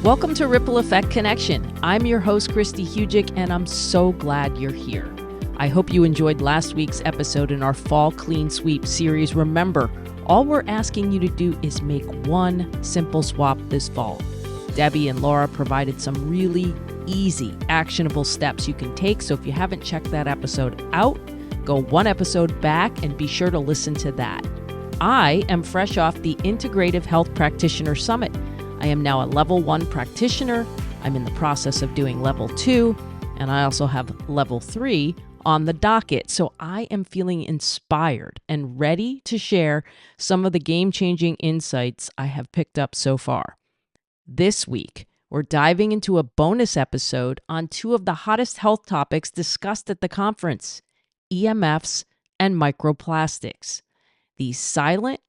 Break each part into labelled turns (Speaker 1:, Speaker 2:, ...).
Speaker 1: Welcome to Ripple Effect Connection. I'm your host, Christy Hugic, and I'm so glad you're here. I hope you enjoyed last week's episode in our Fall Clean Sweep series. Remember, all we're asking you to do is make one simple swap this fall. Debbie and Laura provided some really easy, actionable steps you can take, so if you haven't checked that episode out, go one episode back and be sure to listen to that. I am fresh off the Integrative Health Practitioner Summit. I am now a level 1 practitioner. I'm in the process of doing level 2, and I also have level 3 on the docket. So I am feeling inspired and ready to share some of the game-changing insights I have picked up so far. This week, we're diving into a bonus episode on two of the hottest health topics discussed at the conference, EMFs and microplastics. These silent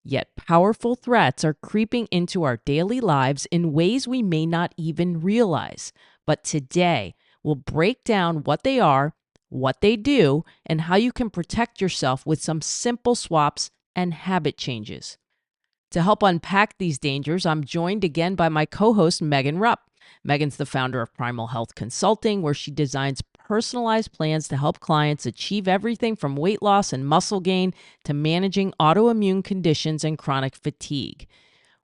Speaker 1: yet powerful threats are creeping into our daily lives in ways we may not even realize. But today, we'll break down what they are, what they do, and how you can protect yourself with some simple swaps and habit changes. To help unpack these dangers, I'm joined again by my co-host, Megan Rupp. Megan's the founder of Primal Health Consulting, where she designs personalized plans to help clients achieve everything from weight loss and muscle gain to managing autoimmune conditions and chronic fatigue.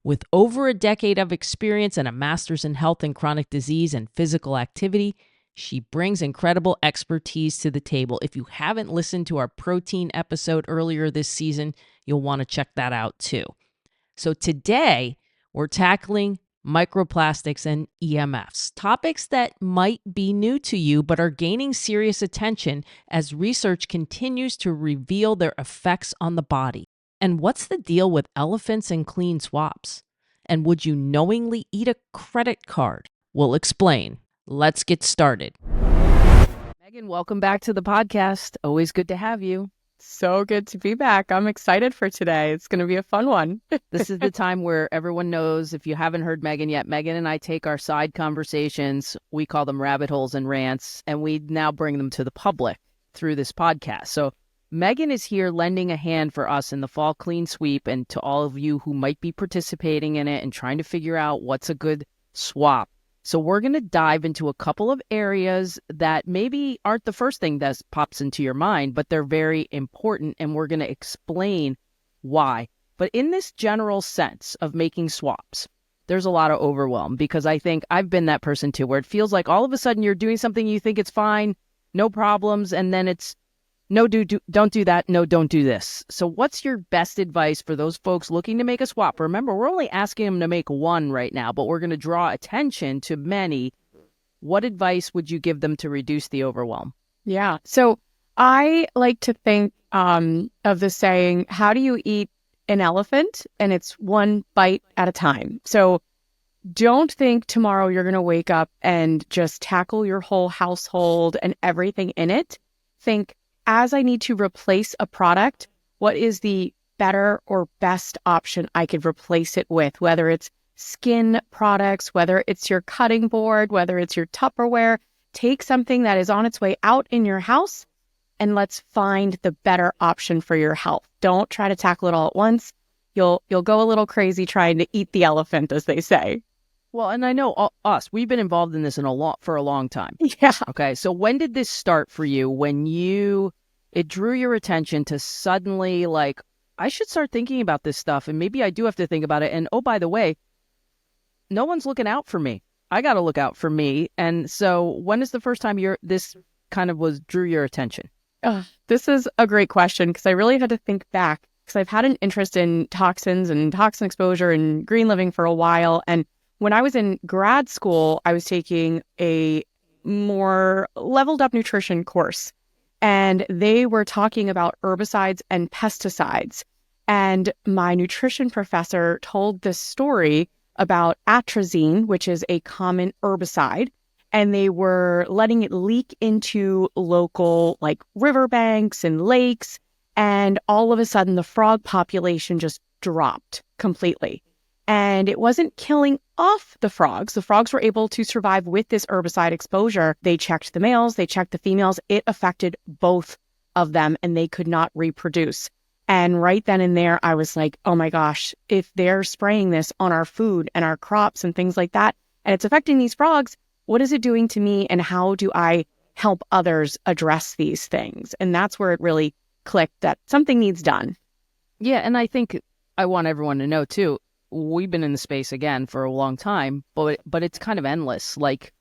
Speaker 1: With over a decade of experience and a master's in health and chronic disease and physical activity, she brings incredible expertise to the table. If you haven't listened to our protein episode earlier this season, you'll want to check that out too. So today, we're tackling microplastics and EMFs, topics that might be new to you but are gaining serious attention as research continues to reveal their effects on the body. And what's the deal with elephants and clean swaps? And would you knowingly eat a credit card? We'll explain. Let's get started. Megan, welcome back to the podcast. Always good to have you.
Speaker 2: So good to be back. I'm excited for today. It's going to be a fun one.
Speaker 1: This is the time where everyone knows, if you haven't heard Megan yet, Megan and I take our side conversations, we call them rabbit holes and rants, and we now bring them to the public through this podcast. So Megan is here lending a hand for us in the Fall Clean Sweep, and to all of you who might be participating in it and trying to figure out what's a good swap. So we're going to dive into a couple of areas that maybe aren't the first thing that pops into your mind, but they're very important, and we're going to explain why. But in this general sense of making swaps, there's a lot of overwhelm, because I think I've been that person too, where it feels like all of a sudden you're doing something, you think it's fine, no problems, and then it's, no, don't do that, no, don't do this. So what's your best advice for those folks looking to make a swap? Remember, we're only asking them to make one right now, but we're going to draw attention to many. What advice would you give them to reduce the overwhelm?
Speaker 2: Yeah. So I like to think of the saying, how do you eat an elephant? And it's one bite at a time. So don't think tomorrow you're going to wake up and just tackle your whole household and everything in it. Think, as I need to replace a product, what is the better or best option I could replace it with? Whether it's skin products, whether it's your cutting board, whether it's your Tupperware, take something that is on its way out in your house and let's find the better option for your health. Don't try to tackle it all at once. You'll go a little crazy trying to eat the elephant, as they say.
Speaker 1: Well, and I know we've been involved in this for a long time.
Speaker 2: Yeah.
Speaker 1: Okay. So when did this start for you? When it drew your attention to suddenly, like, I should start thinking about this stuff, and maybe I do have to think about it. And oh, by the way, no one's looking out for me. I got to look out for me. And so when is the first time this kind of drew your attention?
Speaker 2: This is a great question, because I really had to think back, because I've had an interest in toxins and toxin exposure and green living for a while. And when I was in grad school, I was taking a more leveled up nutrition course, and they were talking about herbicides and pesticides. And my nutrition professor told this story about atrazine, which is a common herbicide, and they were letting it leak into local riverbanks and lakes. And all of a sudden, the frog population just dropped completely. And it wasn't killing off the frogs. The frogs were able to survive with this herbicide exposure. They checked the males, they checked the females. It affected both of them, and they could not reproduce. And right then and there, I was like, oh my gosh, if they're spraying this on our food and our crops and things like that, and it's affecting these frogs. What is it doing to me, and how do I help others address these things? And that's where it really clicked that something needs done.
Speaker 1: Yeah, and I think I want everyone to know too, we've been in the space again for a long time, but it's kind of endless. Like,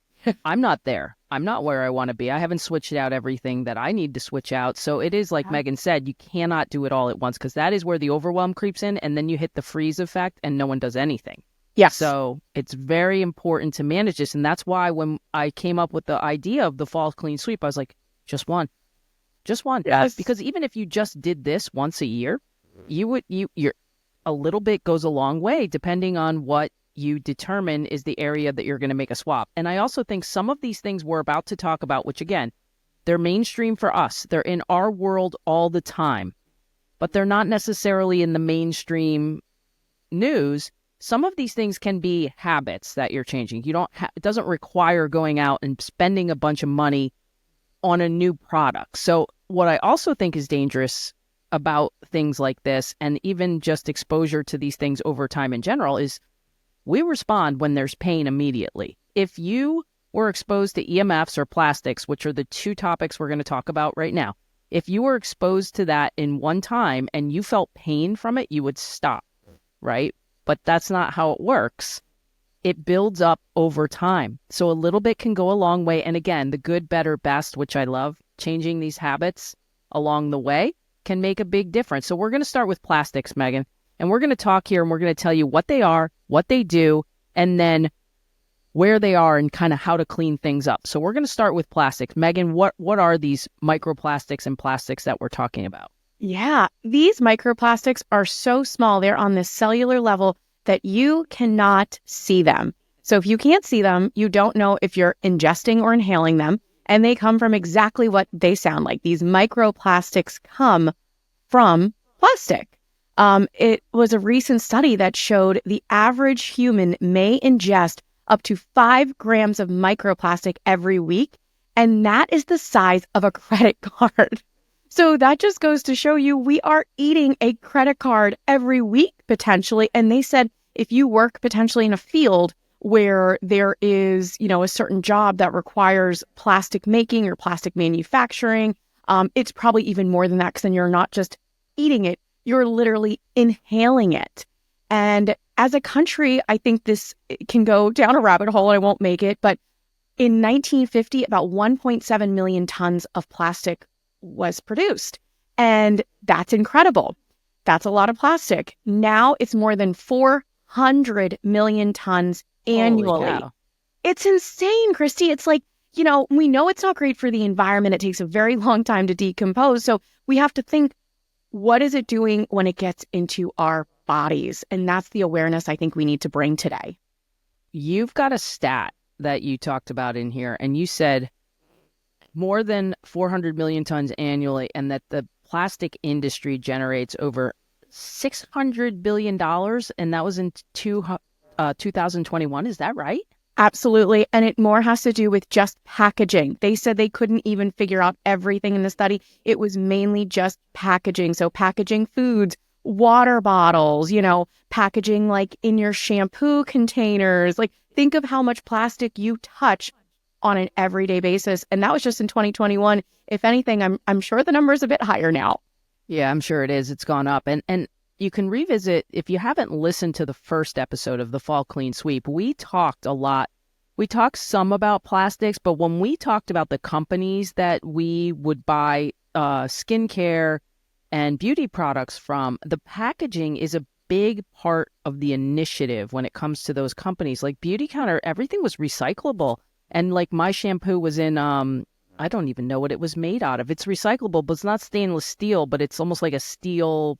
Speaker 1: I'm not there. I'm not where I want to be. I haven't switched out everything that I need to switch out. So it is like Megan said, you cannot do it all at once, because that is where the overwhelm creeps in, and then you hit the freeze effect and no one does anything.
Speaker 2: Yes.
Speaker 1: So it's very important to manage this. And that's why when I came up with the idea of the fall clean sweep, I was like, just one. Just one.
Speaker 2: Yes.
Speaker 1: Because even if you just did this once a year, you're a little bit goes a long way, depending on what you determine is the area that you're going to make a swap. And I also think some of these things we're about to talk about, which again, they're mainstream for us. They're in our world all the time, but they're not necessarily in the mainstream news. Some of these things can be habits that you're changing. It doesn't require going out and spending a bunch of money on a new product. So what I also think is dangerous about things like this, and even just exposure to these things over time in general, is we respond when there's pain immediately. If you were exposed to EMFs or plastics, which are the two topics we're going to talk about right now, if you were exposed to that in one time and you felt pain from it, you would stop, right? But that's not how it works. It builds up over time. So a little bit can go a long way. And again, the good, better, best, which I love, changing these habits along the way can make a big difference. So we're going to start with plastics, Megan, and we're going to talk here and we're going to tell you what they are, what they do, and then where they are and kind of how to clean things up. So we're going to start with plastics. Megan, what are these microplastics and plastics that we're talking about?
Speaker 2: Yeah, these microplastics are so small. They're on this cellular level that you cannot see them. So if you can't see them, you don't know if you're ingesting or inhaling them. And they come from exactly what they sound like. These microplastics come from plastic. It was a recent study that showed the average human may ingest up to 5 grams of microplastic every week. And that is the size of a credit card. So that just goes to show you we are eating a credit card every week, potentially. And they said if you work potentially in a field where there is, a certain job that requires plastic making or plastic manufacturing, it's probably even more than that, because then you're not just eating it, you're literally inhaling it. And as a country, I think this can go down a rabbit hole. I won't make it. But in 1950, about 1.7 million tons of plastic was produced. And that's incredible. That's a lot of plastic. Now it's more than 400 million tons annually. It's insane, Christy. It's like, we know it's not great for the environment. It takes a very long time to decompose. So we have to think, what is it doing when it gets into our bodies? And that's the awareness I think we need to bring today.
Speaker 1: You've got a stat that you talked about in here, and you said more than 400 million tons annually, and that the plastic industry generates over $600 billion, and that was in 2021. Is that right?
Speaker 2: Absolutely. And it more has to do with just packaging. They said they couldn't even figure out everything in the study. It was mainly just packaging. So packaging foods, water bottles, packaging like in your shampoo containers. Like, think of how much plastic you touch on an everyday basis. And that was just in 2021. If anything, I'm sure the number is a bit higher now.
Speaker 1: Yeah, I'm sure it is. It's gone up. And you can revisit, if you haven't listened to the first episode of the Fall Clean Sweep, we talked a lot. We talked some about plastics, but when we talked about the companies that we would buy skincare and beauty products from, the packaging is a big part of the initiative when it comes to those companies. Like Beauty Counter, everything was recyclable. And like my shampoo was in, I don't even know what it was made out of. It's recyclable, but it's not stainless steel, but it's almost like a steel,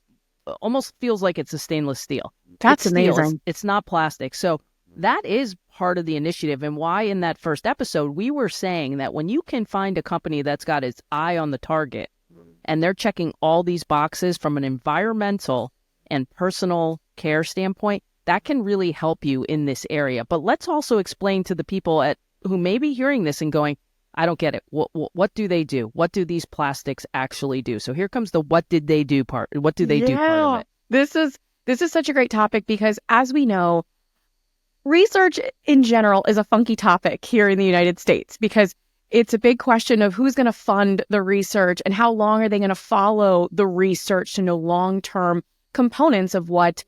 Speaker 1: almost feels like it's a stainless steel.
Speaker 2: That's amazing.
Speaker 1: It's not plastic. So that is part of the initiative, and why in that first episode, we were saying that when you can find a company that's got its eye on the target and they're checking all these boxes from an environmental and personal care standpoint, that can really help you in this area. But let's also explain to the people who may be hearing this and going, I don't get it. What do they do? What do these plastics actually do? So here comes the what did they do part. What do they do part of it?
Speaker 2: This is such a great topic because, as we know, research in general is a funky topic here in the United States because it's a big question of who's going to fund the research and how long are they going to follow the research to know long-term components of what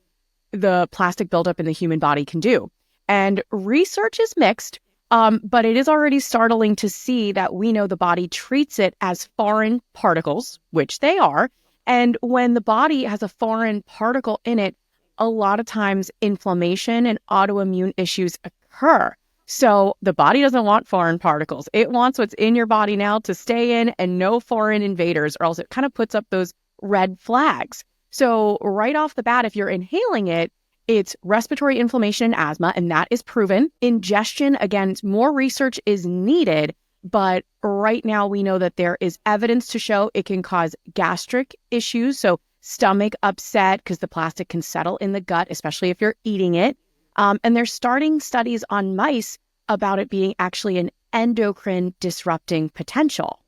Speaker 2: the plastic buildup in the human body can do. And research is mixed, but it is already startling to see that we know the body treats it as foreign particles, which they are. And when the body has a foreign particle in it, a lot of times inflammation and autoimmune issues occur. So the body doesn't want foreign particles. It wants what's in your body now to stay in and no foreign invaders, or else it kind of puts up those red flags. So right off the bat, if you're inhaling it, it's respiratory inflammation and asthma, and that is proven. Ingestion, again, more research is needed, but right now we know that there is evidence to show it can cause gastric issues. So stomach upset because the plastic can settle in the gut, especially if you're eating it. And they're starting studies on mice about it being actually an endocrine disrupting potential.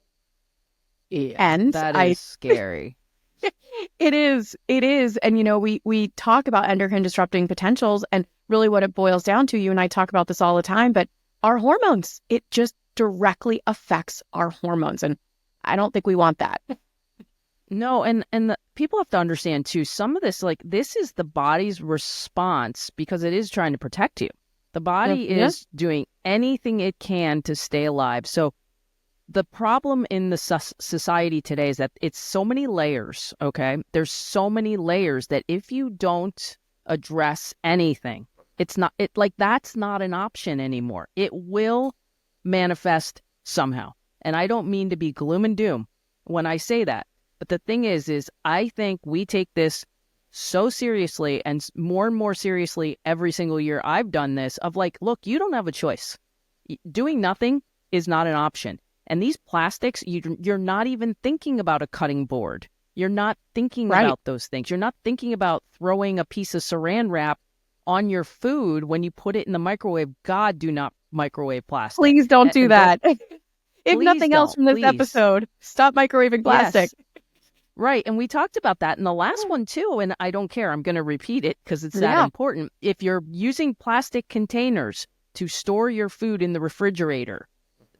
Speaker 1: Yeah,
Speaker 2: and
Speaker 1: that is scary.
Speaker 2: It is. And, we talk about endocrine disrupting potentials and really what it boils down to, you and I talk about this all the time, but our hormones, it just directly affects our hormones. And I don't think we want that.
Speaker 1: No, and the people have to understand too, some of this, like this is the body's response because it is trying to protect you. The body is doing anything it can to stay alive. So the problem in the society today is that it's so many layers, okay? There's so many layers that if you don't address anything, that's not an option anymore. It will manifest somehow. And I don't mean to be gloom and doom when I say that. But the thing is I think we take this so seriously and more seriously every single year I've done this of like, look, you don't have a choice. Doing nothing is not an option. And these plastics, you're not even thinking about a cutting board. You're not thinking about those things. You're not thinking about throwing a piece of saran wrap on your food when you put it in the microwave. God, do not microwave plastic.
Speaker 2: Please don't do that. If nothing else from this
Speaker 1: please.
Speaker 2: Episode, stop microwaving plastic.
Speaker 1: Yes. Right. And we talked about that in the last one too. And I don't care. I'm going to repeat it because it's that important. If you're using plastic containers to store your food in the refrigerator,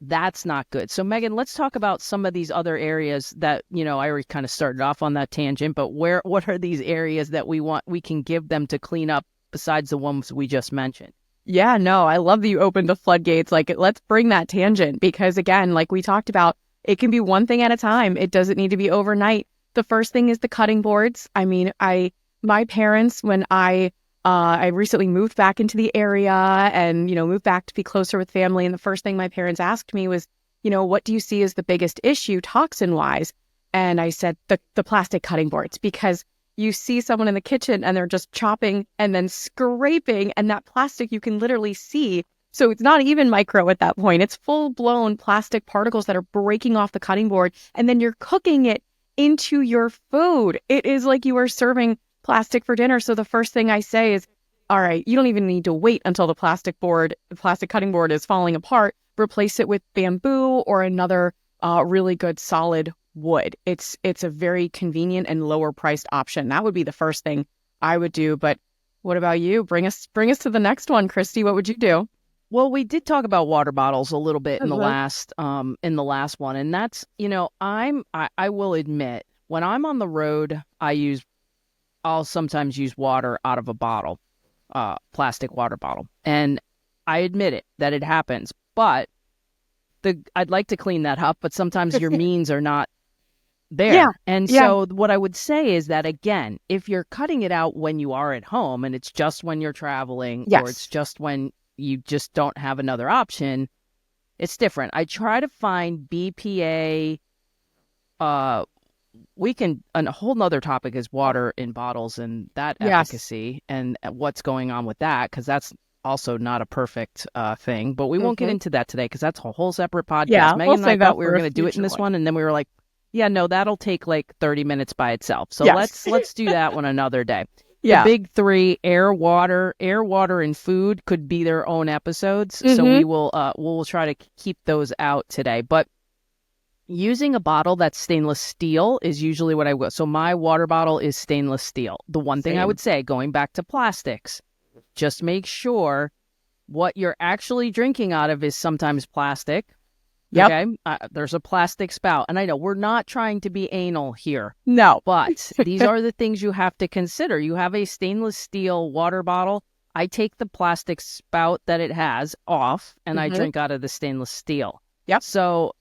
Speaker 1: that's not good. So Megan, let's talk about some of these other areas that, I already kind of started off on that tangent, but what are these areas that we can give them to clean up besides the ones we just mentioned?
Speaker 2: Yeah, no, I love that you opened the floodgates. Like, let's bring that tangent because again, like we talked about, it can be one thing at a time. It doesn't need to be overnight. The first thing is the cutting boards. I mean, my parents, when I recently moved back into the area and, moved back to be closer with family. And the first thing my parents asked me was, what do you see as the biggest issue toxin wise? And I said, the plastic cutting boards, because you see someone in the kitchen and they're just chopping and then scraping, and that plastic you can literally see. So it's not even micro at that point. It's full blown plastic particles that are breaking off the cutting board. And then you're cooking it into your food. It is like you are serving plastic for dinner. So the first thing I say is, all right, you don't even need to wait until the plastic cutting board is falling apart. Replace it with bamboo or another really good solid wood. It's a very convenient and lower priced option. That would be the first thing I would do. But what about you? Bring us to the next one, Christy. What would you do?
Speaker 1: Well, we did talk about water bottles a little bit in the last one, and that's, I will admit, when I'm on the road, I'll sometimes use water out of a bottle, plastic water bottle, and I admit it that it happens. But I'd like to clean that up, but sometimes your means are not there.
Speaker 2: Yeah.
Speaker 1: And so what I would say is that, again, if you're cutting it out when you are at home and it's just when you're traveling, or it's just when you just don't have another option, it's different. I try to find BPA. A whole nother topic is water in bottles and that efficacy and what's going on with that, because that's also not a perfect thing. But we won't get into that today because that's a whole separate podcast.
Speaker 2: Yeah,
Speaker 1: Megan and I thought we were going to do it in this one, and then we were like, yeah, no, that'll take like 30 minutes by itself. So let's do that one another day. The big three: air, water, and food could be their own episodes. So we'll try to keep those out today. But using a bottle that's stainless steel is usually what I will. So my water bottle is stainless steel. The one thing I would say, going back to plastics, just make sure what you're actually drinking out of is sometimes plastic.
Speaker 2: Yep.
Speaker 1: Okay. There's a plastic spout. And I know we're not trying to be anal here.
Speaker 2: No.
Speaker 1: But these are the things you have to consider. You have a stainless steel water bottle. I take the plastic spout that it has off and I drink out of the stainless steel.
Speaker 2: Yep.
Speaker 1: So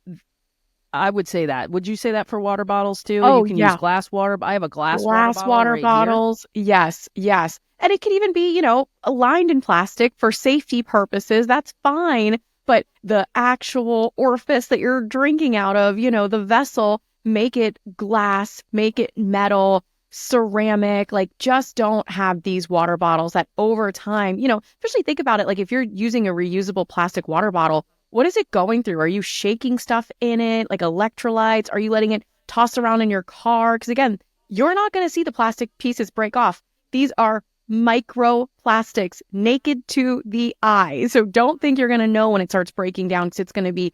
Speaker 1: I would say that. Would you say that for water bottles too?
Speaker 2: Oh,
Speaker 1: You can
Speaker 2: yeah.
Speaker 1: use glass water. I have a glass
Speaker 2: water
Speaker 1: right
Speaker 2: bottles.
Speaker 1: here.
Speaker 2: Yes, yes. And it can even be, lined in plastic for safety purposes. That's fine. But the actual orifice that you're drinking out of, the vessel, make it glass, make it metal, ceramic. Like, just don't have these water bottles that over time, especially think about it. Like, if you're using a reusable plastic water bottle, what is it going through? Are you shaking stuff in it, like electrolytes? Are you letting it toss around in your car? Because again, you're not going to see the plastic pieces break off. These are microplastics, naked to the eye. So don't think you're going to know when it starts breaking down, because it's going to be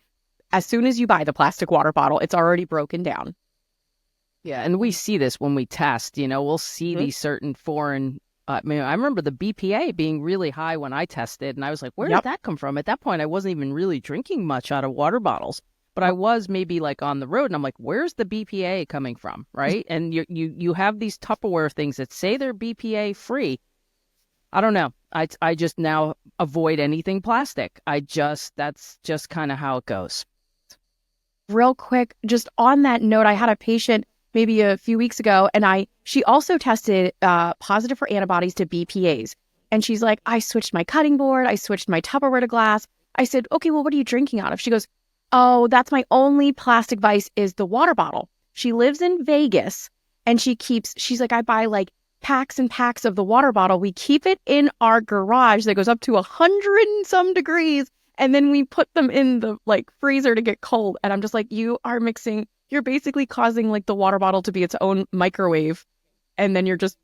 Speaker 2: as soon as you buy the plastic water bottle, it's already broken down.
Speaker 1: Yeah, and we see this when we test. We'll see these certain foreign. I remember the BPA being really high when I tested, and I was like, where did that come from? At that point, I wasn't even really drinking much out of water bottles, but I was maybe like on the road, and I'm like, where's the BPA coming from, right? And you have these Tupperware things that say they're BPA free. I don't know. I just now avoid anything plastic. That's just kind of how it goes.
Speaker 2: Real quick, just on that note, I had a patient maybe a few weeks ago, and she also tested positive for antibodies to BPAs. And she's like, I switched my cutting board. I switched my Tupperware to glass. I said, okay, well, what are you drinking out of? She goes, oh, that's my only plastic vice is the water bottle. She lives in Vegas, and she's like, I buy like packs and packs of the water bottle. We keep it in our garage that goes up to 100 and some degrees. And then we put them in the freezer to get cold. And I'm just like, you're basically causing like the water bottle to be its own microwave. And then you're just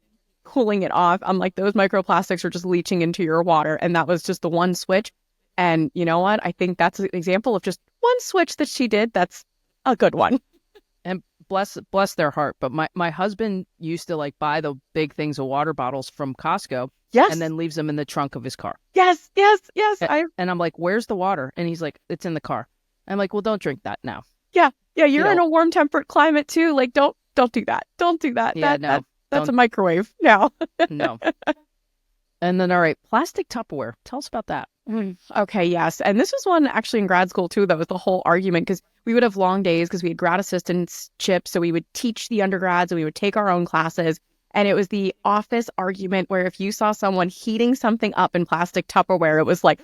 Speaker 2: cooling it off. I'm like, those microplastics are just leaching into your water. And that was just the one switch. And you know what? I think that's an example of just one switch that she did. That's a good one.
Speaker 1: And bless their heart. But my husband used to buy the big things of water bottles from Costco.
Speaker 2: Yes.
Speaker 1: And then leaves them in the trunk of his car.
Speaker 2: Yes.
Speaker 1: And I'm like, where's the water? And he's like, it's in the car. I'm like, well, don't drink that now.
Speaker 2: Yeah. You're in a warm temperate climate too. Like, don't do that. Don't do that.
Speaker 1: Yeah,
Speaker 2: that's a microwave now.
Speaker 1: No. And then, all right, plastic Tupperware. Tell us about that.
Speaker 2: Okay, yes. And this was one actually in grad school too. That was the whole argument, because we would have long days because we had grad assistantship. So we would teach the undergrads and we would take our own classes. And it was the office argument where if you saw someone heating something up in plastic Tupperware, it was like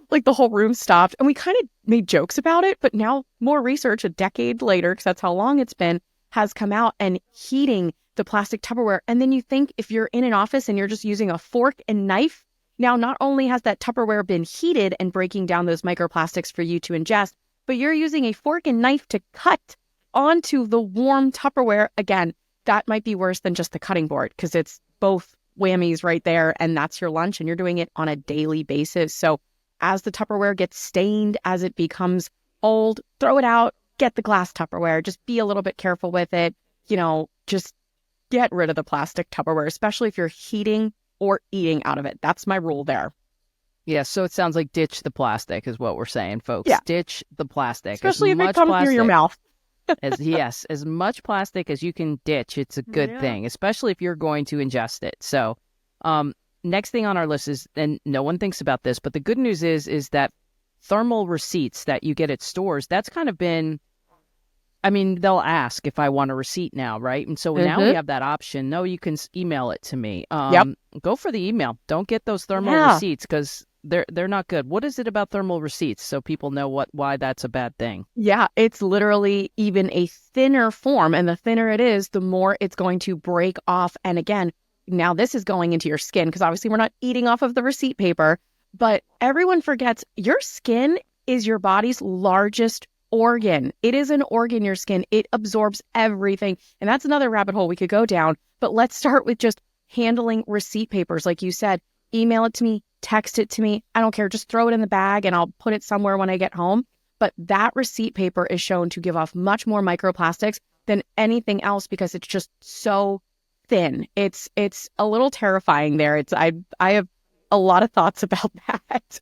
Speaker 2: the whole room stopped. And we kind of made jokes about it. But now more research a decade later, because that's how long it's been, has come out and heating the plastic Tupperware. And then you think if you're in an office and you're just using a fork and knife, now not only has that Tupperware been heated and breaking down those microplastics for you to ingest, but you're using a fork and knife to cut onto the warm Tupperware. Again, that might be worse than just the cutting board, because it's both whammies right there, and that's your lunch, and you're doing it on a daily basis. So as the Tupperware gets stained, as it becomes old, throw it out, get the glass Tupperware. Just be a little bit careful with it. Just get rid of the plastic Tupperware, especially if you're heating or eating out of it. That's my rule there.
Speaker 1: Yeah, so it sounds like ditch the plastic is what we're saying, folks.
Speaker 2: Yeah.
Speaker 1: Ditch the plastic.
Speaker 2: Especially if it comes near your mouth.
Speaker 1: as much plastic as you can ditch, it's a good thing, especially if you're going to ingest it. So next thing on our list is, and no one thinks about this, but the good news is that thermal receipts that you get at stores, that's kind of been, they'll ask if I want a receipt now, right? And so now we have that option. No, you can email it to me. Go for the email. Don't get those thermal receipts, because they're not good. What is it about thermal receipts, so people know why that's a bad thing?
Speaker 2: Yeah, it's literally even a thinner form, and the thinner it is, the more it's going to break off. And again, now this is going into your skin, because obviously we're not eating off of the receipt paper, but everyone forgets your skin is your body's largest organ. It is an organ, your skin. It absorbs everything. And that's another rabbit hole we could go down. But let's start with just handling receipt papers. Like you said, email it to me, text it to me. I don't care. Just throw it in the bag and I'll put it somewhere when I get home. But that receipt paper is shown to give off much more microplastics than anything else, because it's just so thin. It's a little terrifying there. I have a lot of thoughts about that.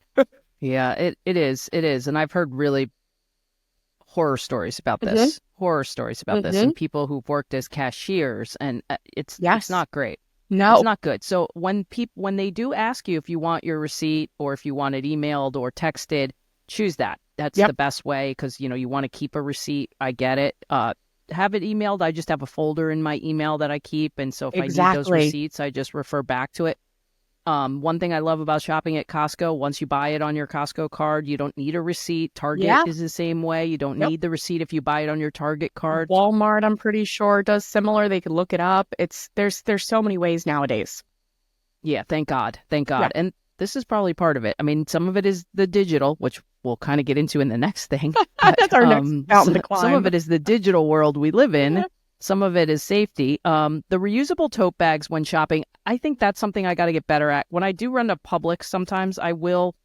Speaker 1: Yeah, it is. It is. And I've heard really horror stories about
Speaker 2: Hmm.
Speaker 1: this. Horror stories about this,
Speaker 2: Hmm.
Speaker 1: and people who've worked as cashiers, and it's
Speaker 2: Yes.
Speaker 1: not great. It's
Speaker 2: No.
Speaker 1: not good. So when they do ask you if you want your receipt or if you want it emailed or texted, choose that. That's
Speaker 2: Yep.
Speaker 1: the best way because you want to keep a receipt. I get it. Have it emailed. I just have a folder in my email that I keep, and so if I need those
Speaker 2: Exactly.
Speaker 1: receipts, I just refer back to it. One thing I love about shopping at Costco, once you buy it on your Costco card, you don't need a receipt. Target
Speaker 2: Yeah.
Speaker 1: is the same way. You don't
Speaker 2: Yep.
Speaker 1: need the receipt if you buy it on your Target card.
Speaker 2: Walmart, I'm pretty sure, does similar. They could look it up. There's so many ways nowadays.
Speaker 1: Yeah, thank God. Thank
Speaker 2: Yeah.
Speaker 1: God. And this is probably part of it. I mean, some of it is the digital, which we'll kind of get into in the next thing. But
Speaker 2: That's our next mountain to
Speaker 1: some of
Speaker 2: climb.
Speaker 1: it is the digital world we live in. Some of it is safety. The reusable tote bags when shopping, I think that's something I got to get better at. When I do run to Publix, sometimes I will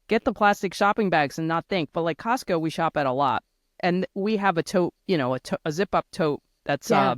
Speaker 1: get the plastic shopping bags and not think. But like Costco, we shop at a lot. And we have a tote, a zip up tote that's
Speaker 2: Yeah.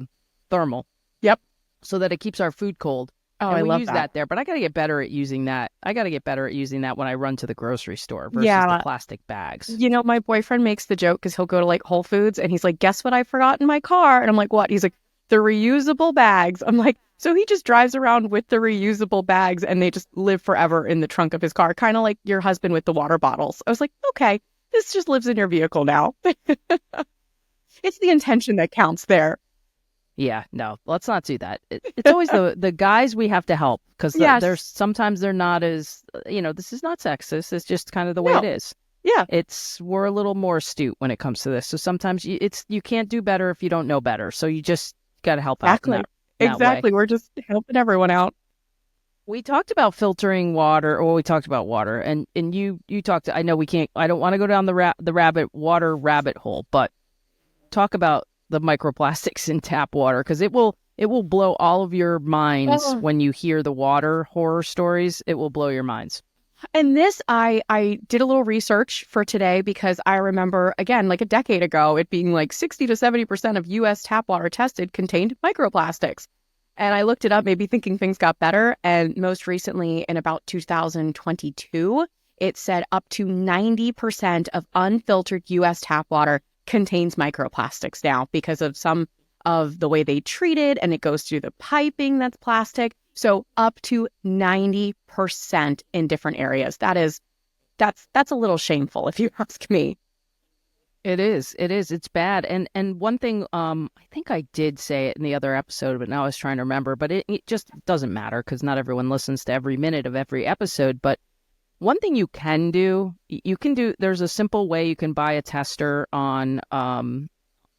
Speaker 1: thermal
Speaker 2: Yep.
Speaker 1: so that it keeps our food cold.
Speaker 2: Oh,
Speaker 1: And
Speaker 2: I
Speaker 1: we
Speaker 2: love
Speaker 1: use
Speaker 2: that.
Speaker 1: that there, but I got to get better at using that. I got to get better at using that when I run to the grocery store versus the
Speaker 2: Yeah.
Speaker 1: plastic bags.
Speaker 2: My boyfriend makes the joke because he'll go to like Whole Foods and he's like, guess what I forgot in my car? And I'm like, what? He's like, the reusable bags. I'm like, so he just drives around with the reusable bags and they just live forever in the trunk of his car, kind of like your husband with the water bottles. I was like, okay, this just lives in your vehicle now. It's the intention that counts there.
Speaker 1: Yeah, no, let's not do that. It's always the guys we have to help because there's
Speaker 2: Yes.
Speaker 1: sometimes they're not as this is not sexist. It's just kind of the way it
Speaker 2: No.
Speaker 1: is.
Speaker 2: Yeah.
Speaker 1: We're a little more astute when it comes to this. So sometimes you can't do better if you don't know better. So you just got to help out in
Speaker 2: Exactly.
Speaker 1: that way.
Speaker 2: Exactly. We're just helping everyone out.
Speaker 1: We talked about filtering water, or we talked about water, and you talked. I know we can't. I don't want to go down the rabbit hole, but talk about the microplastics in tap water because it will blow all of your minds
Speaker 2: Oh.
Speaker 1: when you hear the water horror stories. It will blow your minds.
Speaker 2: And this, I did a little research for today because I remember, again, like a decade ago, it being like 60 to 70% of U.S. tap water tested contained microplastics. And I looked it up, maybe thinking things got better. And most recently, in about 2022, it said up to 90% of unfiltered U.S. tap water contains microplastics now because of some of the way they treat it, and it goes through the piping that's plastic. So up to 90% in different areas. That's a little shameful if you ask me.
Speaker 1: It is. It is. It's bad. And one thing, I think I did say it in the other episode, but now I was trying to remember. But it just doesn't matter because not everyone listens to every minute of every episode. But one thing you can do, there's a simple way you can buy a tester on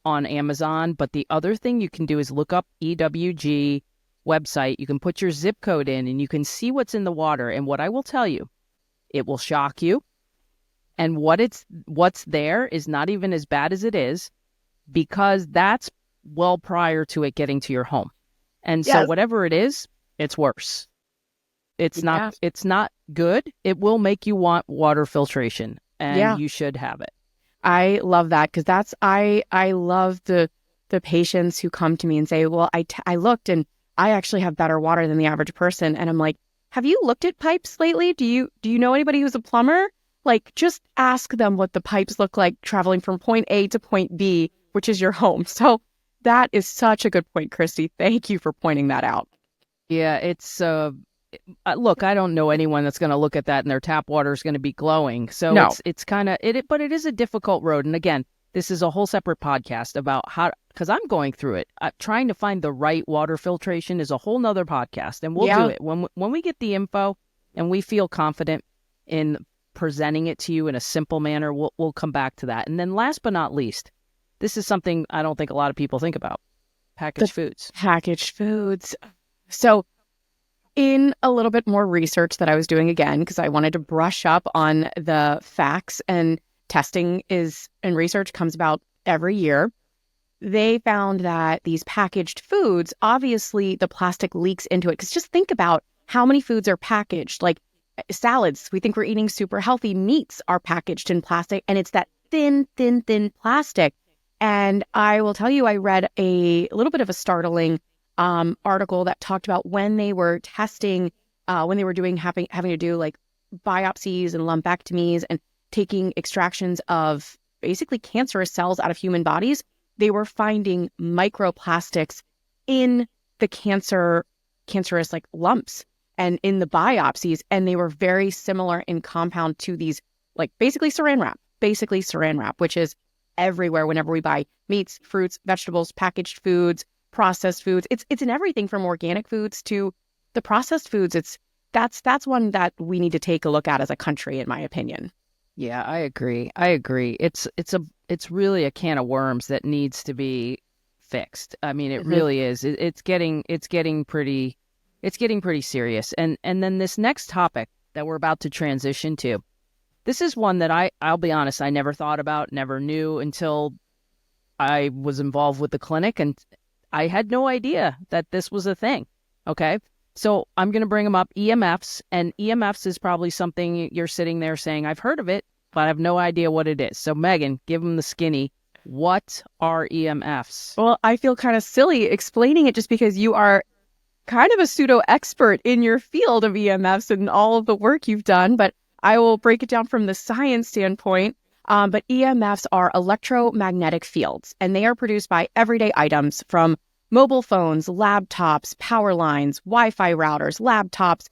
Speaker 1: Amazon. But the other thing you can do is look up EWG website. You can put your zip code in and you can see what's in the water. And what I will tell you, it will shock you. And what's there is not even as bad as it is because that's well prior to it getting to your home. And so
Speaker 2: Yes.
Speaker 1: whatever it is, it's worse. It's
Speaker 2: Yeah.
Speaker 1: not good. It will make you want water filtration and
Speaker 2: Yeah.
Speaker 1: you should have it.
Speaker 2: I love that because I love the patients who come to me and say, well, I looked and I actually have better water than the average person. And I'm like, have you looked at pipes lately? Do you know anybody who's a plumber? Like, just ask them what the pipes look like traveling from point A to point B, which is your home. So that is such a good point, Christy. Thank you for pointing that out.
Speaker 1: Yeah, it's look, I don't know anyone that's going to look at that and their tap water is going to be glowing. So
Speaker 2: No.
Speaker 1: it's kind of but it is a difficult road. And again, this is a whole separate podcast about how, because I'm going through it. Trying to find the right water filtration is a whole nother podcast, and we'll
Speaker 2: Yeah.
Speaker 1: do it when we get the info and we feel confident in presenting it to you in a simple manner. We'll come back to that. And then last but not least, this is something I don't think a lot of people think about: packaged foods.
Speaker 2: Packaged foods. So in a little bit more research that I was doing again, because I wanted to brush up on the facts, and testing and research comes about every year. They found that these packaged foods, obviously the plastic leaks into it. Because just think about how many foods are packaged, like salads. We think we're eating super healthy. Meats are packaged in plastic, and it's that thin, thin, thin plastic. And I will tell you, I read a little bit of a startling article that talked about when they were testing, when they were having to do like biopsies and lumpectomies and taking extractions of basically cancerous cells out of human bodies, they were finding microplastics in the cancerous like lumps and in the biopsies. And they were very similar in compound to these, like basically saran wrap, which is everywhere whenever we buy meats, fruits, vegetables, packaged foods, processed foods. It's in everything from organic foods to the processed foods. That's one that we need to take a look at as a country, in my opinion.
Speaker 1: Yeah, I agree. It's really a can of worms that needs to be fixed. I mean, it really is. It's getting pretty serious. And then this next topic that we're about to transition to, this is one that I'll be honest, I never thought about, never knew until I was involved with the clinic, and I had no idea that this was a thing. Okay. So I'm going to bring them up. EMFs, and EMFs is probably something you're sitting there saying, I've heard of it, but I have no idea what it is. So Megan, give them the skinny. What are EMFs?
Speaker 2: Well, I feel kind of silly explaining it just because you are kind of a pseudo expert in your field of EMFs and all of the work you've done, but I will break it down from the science standpoint. But EMFs are electromagnetic fields, and they are produced by everyday items from mobile phones, laptops, power lines, Wi-Fi routers, laptops,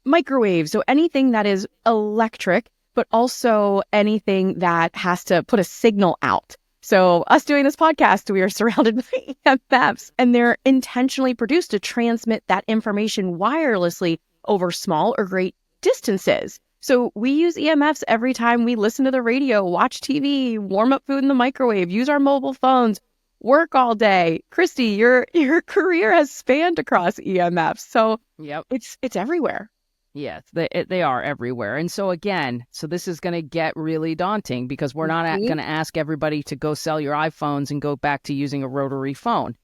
Speaker 2: microwaves. So anything that is electric, but also anything that has to put a signal out. So us doing this podcast, we are surrounded by EMFs, and they're intentionally produced to transmit that information wirelessly over small or great distances. So we use EMFs every time we listen to the radio, watch TV, warm up food in the microwave, use our mobile phones, work all day. Christy, your career has spanned across EMFs. So
Speaker 1: yep,
Speaker 2: it's everywhere.
Speaker 1: Yes, they are everywhere. And so again, this is going to get really daunting because we're not going to ask everybody to go sell your iPhones and go back to using a rotary phone.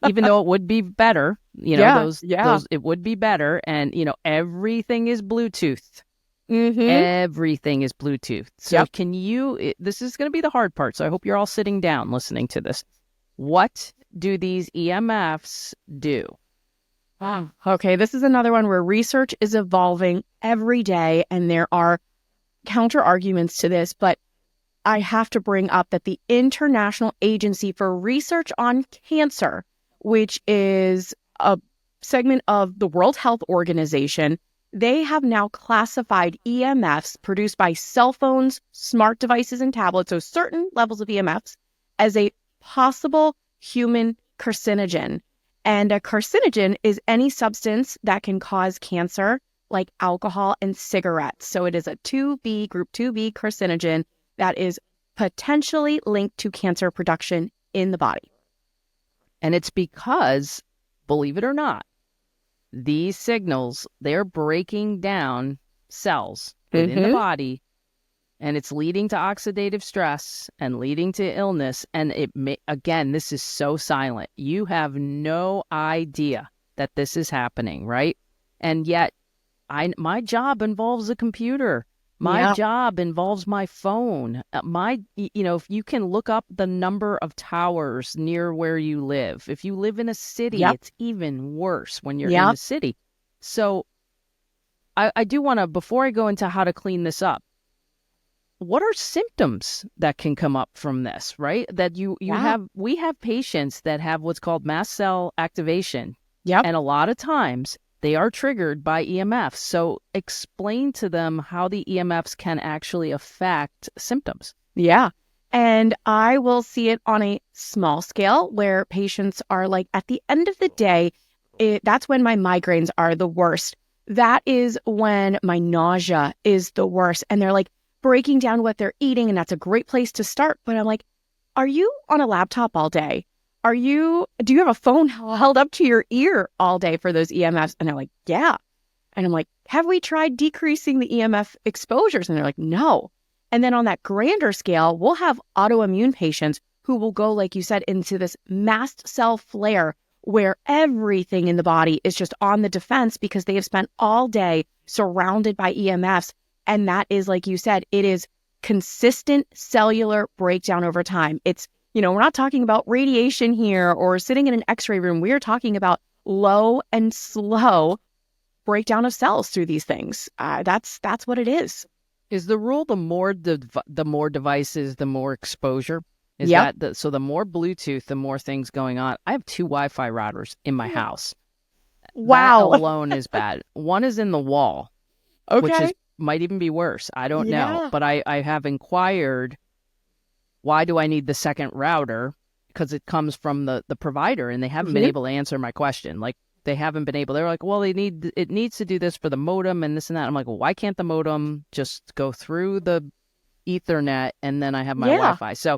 Speaker 1: Even though it would be better, those it would be better. And, everything is Bluetooth. Everything is Bluetooth. So this is going to be the hard part. So I hope you're all sitting down listening to this. What do these EMFs do?
Speaker 2: Wow. Okay, this is another one where research is evolving every day, and there are counter arguments to this, but I have to bring up that the International Agency for Research on Cancer, which is a segment of the World Health Organization, they have now classified EMFs produced by cell phones, smart devices, and tablets, so certain levels of EMFs, as a possible human carcinogen. And a carcinogen is any substance that can cause cancer, like alcohol and cigarettes. So it is a group 2B carcinogen that is potentially linked to cancer production in the body.
Speaker 1: And it's because, believe it or not, these signals, they're breaking down cells within the body, and it's leading to oxidative stress and leading to illness. And again, this is so silent. You have no idea that this is happening, right? And yet, my job involves a computer. My job involves my phone. If you can look up the number of towers near where you live. If you live in a city, it's even worse when you're in the city. So I do want to, before I go into how to clean this up, what are symptoms that can come up from this, right? That we have patients that have what's called mast cell activation. And a lot of times they are triggered by EMFs. So explain to them how the EMFs can actually affect symptoms.
Speaker 2: Yeah. And I will see it on a small scale where patients are like, at the end of the day, that's when my migraines are the worst. That is when my nausea is the worst. And they're like, breaking down what they're eating, and that's a great place to start. But I'm like, are you on a laptop all day? Do you have a phone held up to your ear all day for those EMFs? And they're like, yeah. And I'm like, have we tried decreasing the EMF exposures? And they're like, no. And then on that grander scale, we'll have autoimmune patients who will go, like you said, into this mast cell flare where everything in the body is just on the defense because they have spent all day surrounded by EMFs. And that is, like you said, it is consistent cellular breakdown over time. It's, we're not talking about radiation here or sitting in an x-ray room. We are talking about low and slow breakdown of cells through these things. That's what it is.
Speaker 1: Is the rule the more devices, the more exposure? Is
Speaker 2: Yep.
Speaker 1: so the more Bluetooth, the more things going on? I have 2 Wi-Fi routers in my house. That
Speaker 2: Wow.
Speaker 1: alone is bad. One is in the wall, which
Speaker 2: Okay.
Speaker 1: might even be worse. I don't know.
Speaker 2: Yeah.
Speaker 1: But I have inquired, why do I need the second router? Because it comes from the provider, and they haven't been able to answer my question. Like, they haven't been able. They're like, well, it needs to do this for the modem and this and that. I'm like, well, why can't the modem just go through the Ethernet and then I have my Wi-Fi? So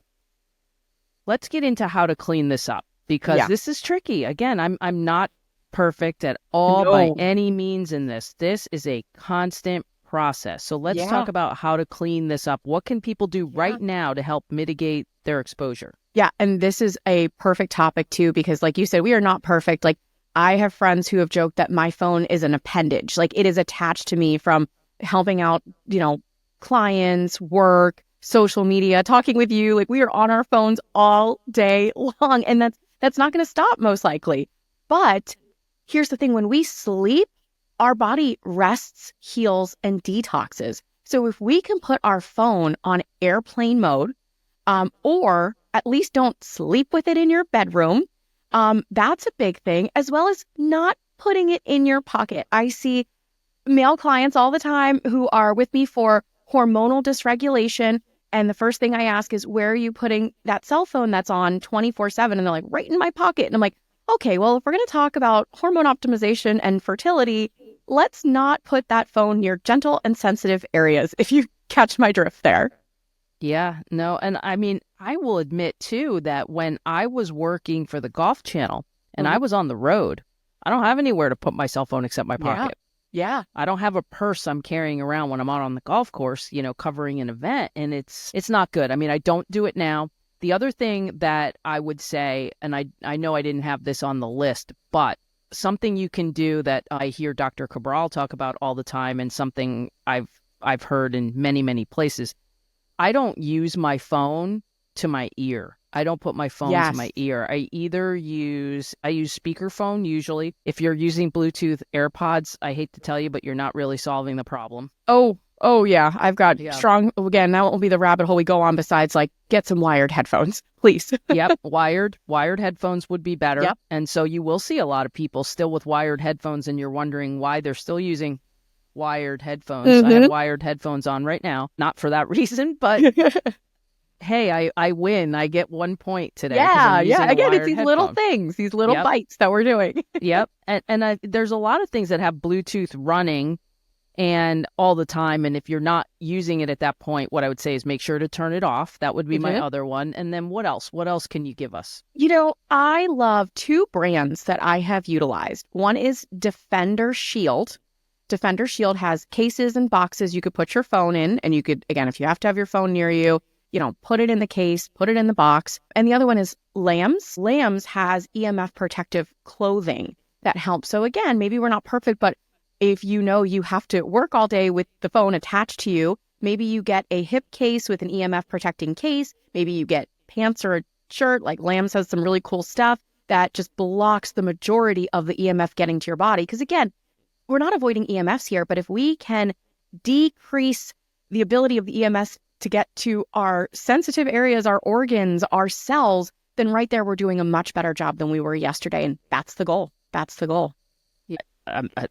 Speaker 1: let's get into how to clean this up, because this is tricky. Again, I'm not perfect at all by any means in this. This is a constant process. So let's talk about how to clean this up. What can people do right now to help mitigate their exposure?
Speaker 2: Yeah, and this is a perfect topic too, because like you said, we are not perfect. Like, I have friends who have joked that my phone is an appendage. Like, it is attached to me from helping out, clients, work, social media, talking with you. Like, we are on our phones all day long, and that's not going to stop most likely. But here's the thing: when we sleep, our body rests, heals, and detoxes. So if we can put our phone on airplane mode, or at least don't sleep with it in your bedroom, that's a big thing, as well as not putting it in your pocket. I see male clients all the time who are with me for hormonal dysregulation. And the first thing I ask is, where are you putting that cell phone that's on 24/7? And they're like, right in my pocket. And I'm like, okay, well, if we're going to talk about hormone optimization and fertility, let's not put that phone near gentle and sensitive areas, if you catch my drift there.
Speaker 1: Yeah, no. And I mean, I will admit too that when I was working for the Golf Channel and I was on the road, I don't have anywhere to put my cell phone except my pocket.
Speaker 2: Yeah.
Speaker 1: I don't have a purse I'm carrying around when I'm out on the golf course, covering an event, and it's not good. I mean, I don't do it now. The other thing that I would say, and I know I didn't have this on the list, but something you can do that I hear Dr. Cabral talk about all the time, and something I've heard in many, many places. I don't use my phone to my ear. I don't put my phone to my ear. I use speakerphone usually. If you're using Bluetooth AirPods, I hate to tell you, but you're not really solving the problem.
Speaker 2: Oh yeah. I've got strong, again, that won't be the rabbit hole we go on, besides like, get some wired headphones, please.
Speaker 1: Yep. Wired headphones would be better. Yep. And so you will see a lot of people still with wired headphones, and you're wondering why they're still using wired headphones. I have wired headphones on right now, not for that reason, but hey, I win. I get 1 point today.
Speaker 2: Yeah. Again, it's these
Speaker 1: headphone.
Speaker 2: Little things, these little bites that we're doing.
Speaker 1: Yep. And there's a lot of things that have Bluetooth running and all the time. And if you're not using it at that point, what I would say is make sure to turn it off. That would be my other one. And then what else? What else can you give us?
Speaker 2: I love 2 brands that I have utilized. One is Defender Shield. Defender Shield has cases and boxes you could put your phone in, and you could, again, if you have to have your phone near you, put it in the case, put it in the box. And the other one is Lambs. Lambs has EMF protective clothing that helps. So again, maybe we're not perfect, but if you have to work all day with the phone attached to you, maybe you get a hip case with an EMF protecting case. Maybe you get pants or a shirt. Like, Lambs has some really cool stuff that just blocks the majority of the EMF getting to your body. Because again, we're not avoiding EMFs here, but if we can decrease the ability of the EMFs to get to our sensitive areas, our organs, our cells, then right there we're doing a much better job than we were yesterday. And that's the goal. That's the goal.
Speaker 1: Yeah,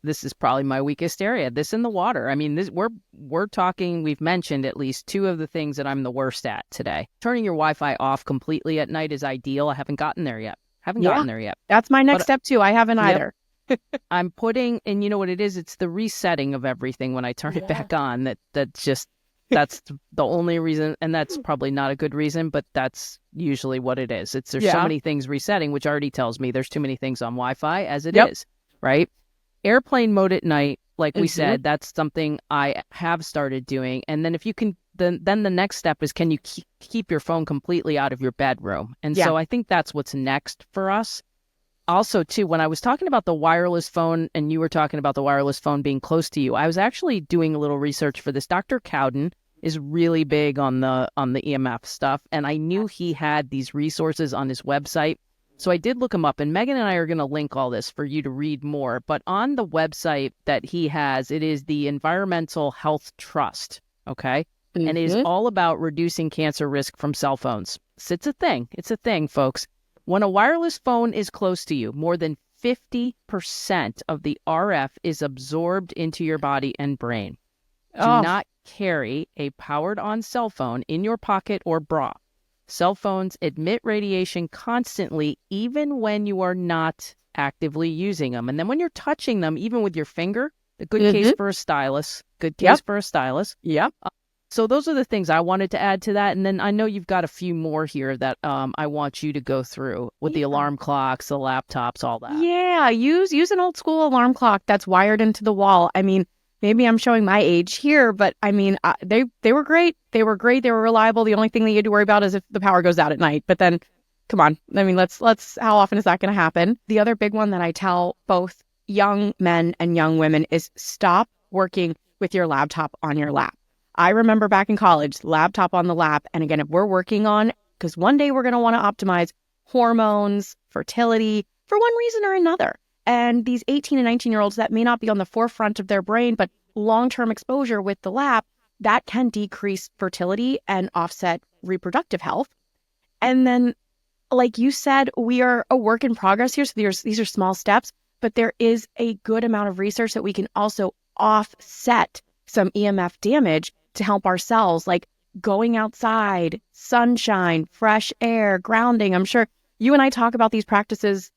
Speaker 1: this is probably my weakest area. This and the water. I mean, we're talking. We've mentioned at least 2 of the things that I'm the worst at today. Turning your Wi-Fi off completely at night is ideal. I haven't gotten there yet.
Speaker 2: That's my next step too. I haven't either.
Speaker 1: I'm putting, and you know what it is? It's the resetting of everything when I turn it back on. That's the only reason, and that's probably not a good reason, but that's usually what it is. There's so many things resetting, which already tells me there's too many things on Wi-Fi as it is, right? Airplane mode at night, like we said, that's something I have started doing. And then if you can, then the next step is, can you keep your phone completely out of your bedroom? And so I think that's what's next for us. Also, too, when I was talking about the wireless phone and you were talking about the wireless phone being close to you, I was actually doing a little research for this. Dr. Cowden is really big on the EMF stuff, and I knew he had these resources on his website So I did look him up, and Megan and I are going to link all this for you to read more. But on the website that he has, it is the Environmental Health Trust, okay? And it is all about reducing cancer risk from cell phones. So it's a thing. It's a thing, folks. When a wireless phone is close to you, more than 50% of the RF is absorbed into your body and brain. Do not carry a powered-on cell phone in your pocket or bra. Cell phones emit radiation constantly, even when you are not actively using them. And then when you're touching them, even with your finger, a good case for a stylus. Good case for a stylus.
Speaker 2: Yep.
Speaker 1: So those are the things I wanted to add to that. And then I know you've got a few more here that I want you to go through with the alarm clocks, the laptops, all that.
Speaker 2: Yeah, use an old school alarm clock that's wired into the wall. I mean, maybe I'm showing my age here, but I mean, they were great. They were great. They were reliable. The only thing that you had to worry about is if the power goes out at night. But then, come on. I mean, let's. How often is that going to happen? The other big one that I tell both young men and young women is stop working with your laptop on your lap. I remember back in college, laptop on the lap. And again, if we're working on, because one day we're going to want to optimize hormones, fertility, for one reason or another. And these 18 and 19-year-olds that may not be on the forefront of their brain, but long-term exposure with the lap, that can decrease fertility and offset reproductive health. And then, like you said, we are a work in progress here. So these are small steps, but there is a good amount of research that we can also offset some EMF damage to help ourselves, like going outside, sunshine, fresh air, grounding. I'm sure you and I talk about these practices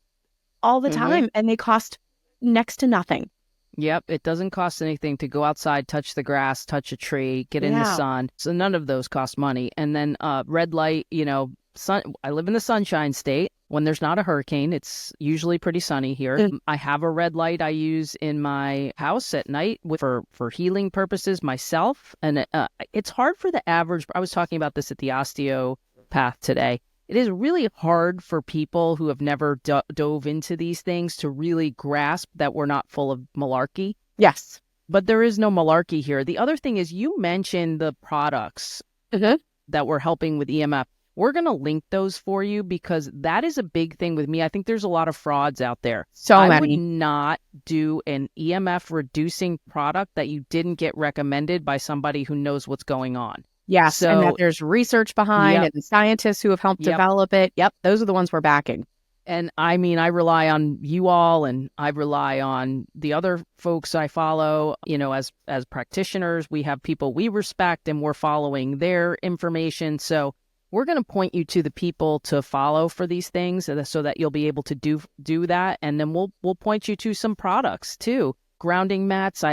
Speaker 2: all the time, and they cost next to nothing.
Speaker 1: Yep, it doesn't cost anything to go outside, touch the grass, touch a tree, get in the sun. So none of those cost money. And then red light, I live in the Sunshine State. When there's not a hurricane, it's usually pretty sunny here. I have a red light I use in my house at night for healing purposes myself. And it's hard for the average. I was talking about this at the osteopath today. It is really hard for people who have never dove into these things to really grasp that we're not full of malarkey.
Speaker 2: Yes.
Speaker 1: But there is no malarkey here. The other thing is you mentioned the products that were helping with EMF. We're going to link those for you because that is a big thing with me. I think there's a lot of frauds out there. I would not do an EMF reducing product that you didn't get recommended by somebody who knows what's going on.
Speaker 2: Yes, and that there's research behind and scientists who have helped develop it. Yep, those are the ones we're backing.
Speaker 1: And I mean, I rely on you all, and I rely on the other folks I follow, as practitioners. We have people we respect, and we're following their information. So we're going to point you to the people to follow for these things so that you'll be able to do that. And then we'll point you to some products, too. Grounding mats,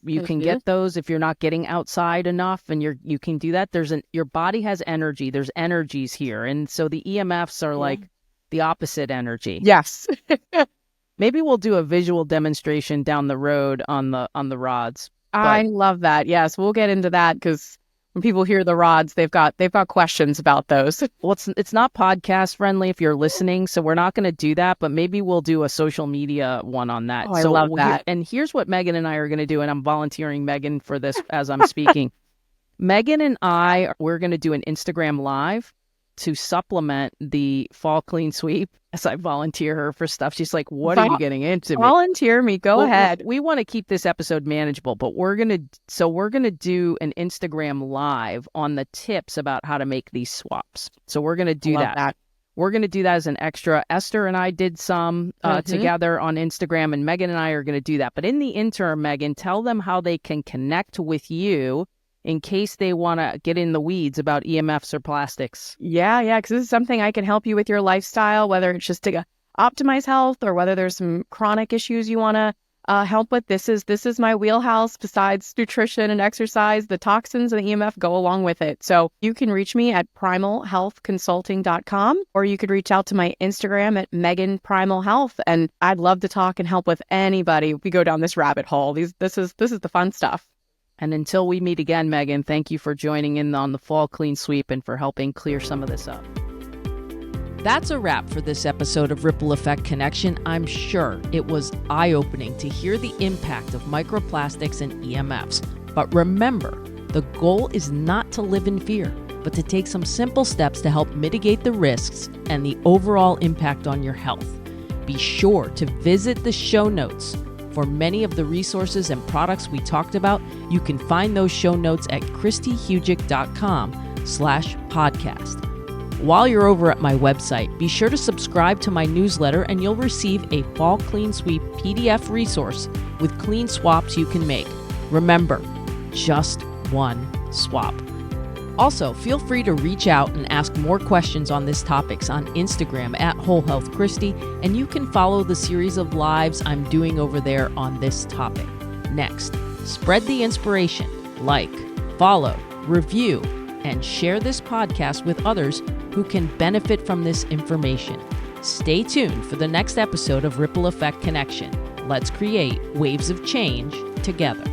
Speaker 1: you can get those if you're not getting outside enough, and you can do that. Your body has energy. There's energies here, and so the EMFs are like the opposite energy.
Speaker 2: Yes.
Speaker 1: Maybe we'll do a visual demonstration down the road on the rods.
Speaker 2: I love that. Yes, we'll get into that because when people hear the rods, they've got questions about those.
Speaker 1: Well, it's not podcast friendly if you're listening, so we're not going to do that, but maybe we'll do a social media one on that.
Speaker 2: Oh, I love that.
Speaker 1: And here's what Megan and I are going to do, and I'm volunteering Megan for this as I'm speaking. Megan and we're going to do an Instagram Live to supplement the fall clean sweep as I volunteer her for stuff. She's like, what are you getting into?
Speaker 2: Volunteer me. Go ahead.
Speaker 1: We want to keep this episode manageable, but we're going to do an Instagram Live on the tips about how to make these swaps. So we're going to do that. We're going to do that as an extra. Esther and I did some together on Instagram, and Megan and I are going to do that. But in the interim, Megan, tell them how they can connect with you in case they want to get in the weeds about EMFs or plastics.
Speaker 2: Yeah, because this is something I can help you with your lifestyle, whether it's just to optimize health or whether there's some chronic issues you want to help with. This is my wheelhouse. Besides nutrition and exercise, the toxins and the EMF go along with it. So you can reach me at primalhealthconsulting.com, or you could reach out to my Instagram at Megan Primal Health. And I'd love to talk and help with anybody. We go down this rabbit hole. This is the fun stuff.
Speaker 1: And until we meet again, Megan, thank you for joining in on the Fall Clean Sweep and for helping clear some of this up. That's a wrap for this episode of Ripple Effect Connection. I'm sure it was eye-opening to hear the impact of microplastics and EMFs. But remember, the goal is not to live in fear. but to take some simple steps to help mitigate the risks and the overall impact on your health. Be sure to visit the show notes. For many of the resources and products we talked about, you can find those show notes at christyhugic.com/podcast. While you're over at my website, be sure to subscribe to my newsletter and you'll receive a Fall Clean Sweep PDF resource with clean swaps you can make. Remember, just one swap. Also, feel free to reach out and ask more questions on this topics on Instagram at Whole Health Christy, and you can follow the series of lives I'm doing over there on this topic. Next, spread the inspiration, like, follow, review, and share this podcast with others who can benefit from this information. Stay tuned for the next episode of Ripple Effect Connection. Let's create waves of change together.